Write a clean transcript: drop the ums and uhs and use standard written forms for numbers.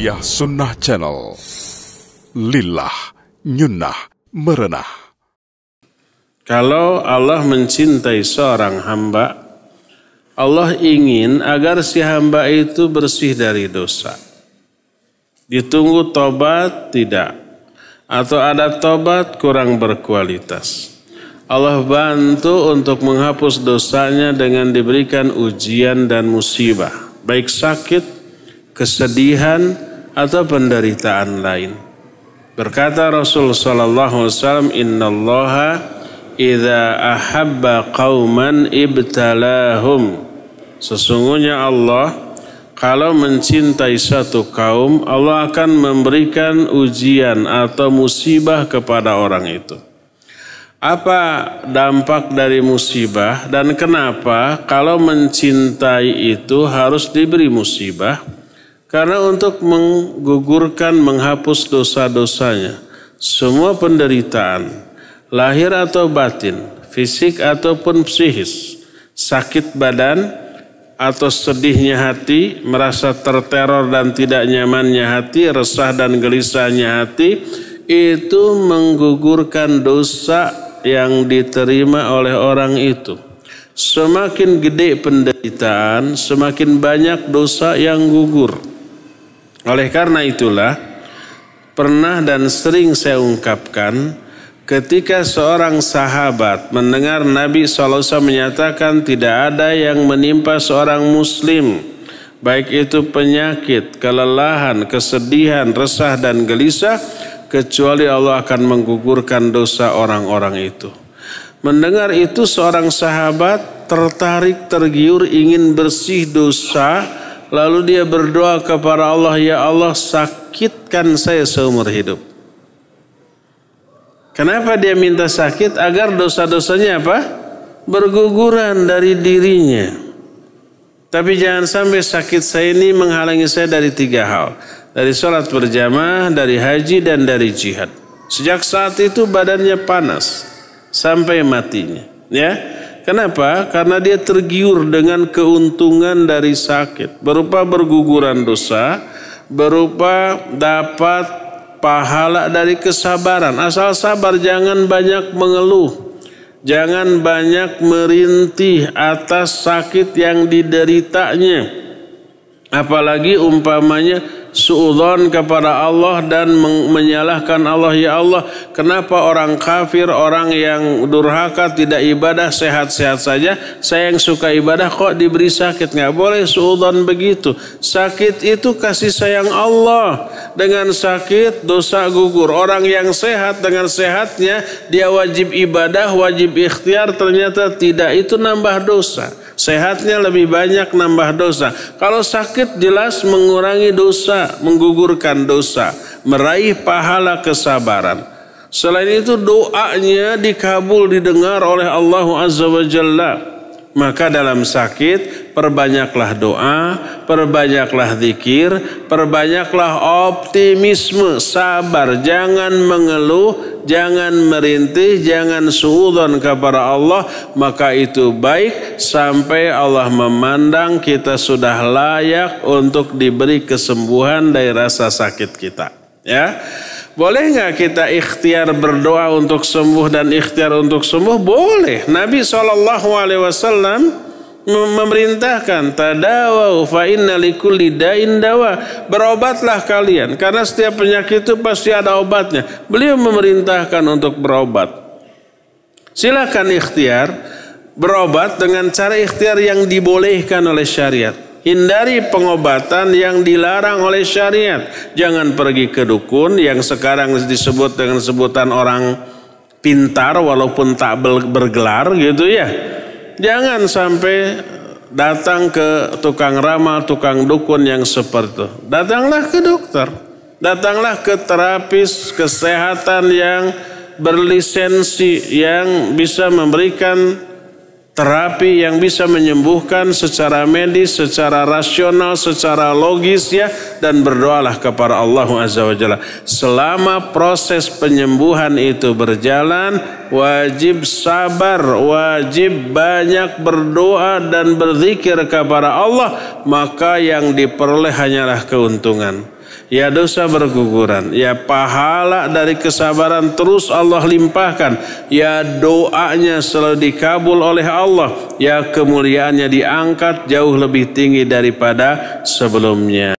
Tarbiyah Sunnah Channel. Lillah, nyunnah, merenah. Kalau Allah mencintai seorang hamba, Allah ingin agar si hamba itu bersih dari dosa. Ditunggu tobat? Tidak. Atau ada tobat kurang berkualitas. Allah bantu untuk menghapus dosanya dengan diberikan ujian dan musibah, baik sakit, kesedihan, atau penderitaan lain. Berkata Rasul sallallahu alaihi wasallam, "Innallaha idza ahabba qauman ibtalahum." Sesungguhnya Allah kalau mencintai satu kaum, Allah akan memberikan ujian atau musibah kepada orang itu. Apa dampak dari musibah dan kenapa kalau mencintai itu harus diberi musibah? Karena untuk menggugurkan, menghapus dosa-dosanya. Semua penderitaan, lahir atau batin, fisik ataupun psikis, sakit badan atau sedihnya hati, merasa terteror dan tidak nyamannya hati, resah dan gelisahnya hati, itu menggugurkan dosa yang diterima oleh orang itu. Semakin gede penderitaan, semakin banyak dosa yang gugur. Oleh karena itulah, pernah dan sering saya ungkapkan, ketika seorang sahabat mendengar Nabi SAW menyatakan tidak ada yang menimpa seorang muslim, baik itu penyakit, kelelahan, kesedihan, resah dan gelisah, kecuali Allah akan menggugurkan dosa orang-orang itu. Mendengar itu seorang sahabat tertarik, tergiur, ingin bersih dosa. Lalu dia berdoa kepada Allah, "Ya Allah, sakitkan saya seumur hidup." Kenapa dia minta sakit? Agar dosa-dosanya apa? Berguguran dari dirinya. Tapi jangan sampai sakit saya ini menghalangi saya dari 3 hal. Dari sholat berjamaah, dari haji, dan dari jihad. Sejak saat itu badannya panas sampai matinya. Ya, kenapa? Karena dia tergiur dengan keuntungan dari sakit. Berupa berguguran dosa, berupa dapat pahala dari kesabaran. Asal sabar, jangan banyak mengeluh. Jangan banyak merintih atas sakit yang dideritanya. Apalagi umpamanya suudzon kepada Allah dan menyalahkan Allah. Ya Allah, kenapa orang kafir, orang yang durhaka tidak ibadah sehat-sehat saja, saya yang suka ibadah kok diberi sakit? Nggak boleh suudzon begitu. Sakit itu kasih sayang Allah. Dengan sakit dosa gugur. Orang yang sehat dengan sehatnya dia wajib ibadah, wajib ikhtiar, ternyata tidak, itu nambah dosa. Sehatnya lebih banyak nambah dosa. Kalau sakit jelas mengurangi dosa, menggugurkan dosa, meraih pahala kesabaran. Selain itu doanya dikabul, didengar oleh Allah Azza wa Jalla. Maka dalam sakit perbanyaklah doa, perbanyaklah zikir, perbanyaklah optimisme, sabar, jangan mengeluh, jangan merintih, jangan suudzon kepada Allah. Maka itu baik sampai Allah memandang kita sudah layak untuk diberi kesembuhan dari rasa sakit kita. Ya, boleh nggak kita ikhtiar berdoa untuk sembuh dan ikhtiar untuk sembuh? Boleh. Nabi SAW memerintahkan, tadawau fa inna likulli da'in dawa. Berobatlah kalian karena setiap penyakit itu pasti ada obatnya. Beliau memerintahkan untuk berobat. Silakan ikhtiar berobat dengan cara ikhtiar yang dibolehkan oleh syariat. Hindari pengobatan yang dilarang oleh syariat. Jangan pergi ke dukun yang sekarang disebut dengan sebutan orang pintar walaupun tak bergelar gitu ya. Jangan sampai datang ke tukang ramal, tukang dukun yang seperti itu. Datanglah ke dokter. Datanglah ke terapis kesehatan yang berlisensi, yang bisa memberikan terapi yang bisa menyembuhkan secara medis, secara rasional, secara logis ya, dan berdoalah kepada Allah Azza wa Jalla. Selama proses penyembuhan itu berjalan, wajib sabar, wajib banyak berdoa dan berzikir kepada Allah, maka yang diperoleh hanyalah keuntungan. Ya dosa berguguran, ya pahala dari kesabaran terus Allah limpahkan, ya doanya selalu dikabul oleh Allah, ya kemuliaannya diangkat jauh lebih tinggi daripada sebelumnya.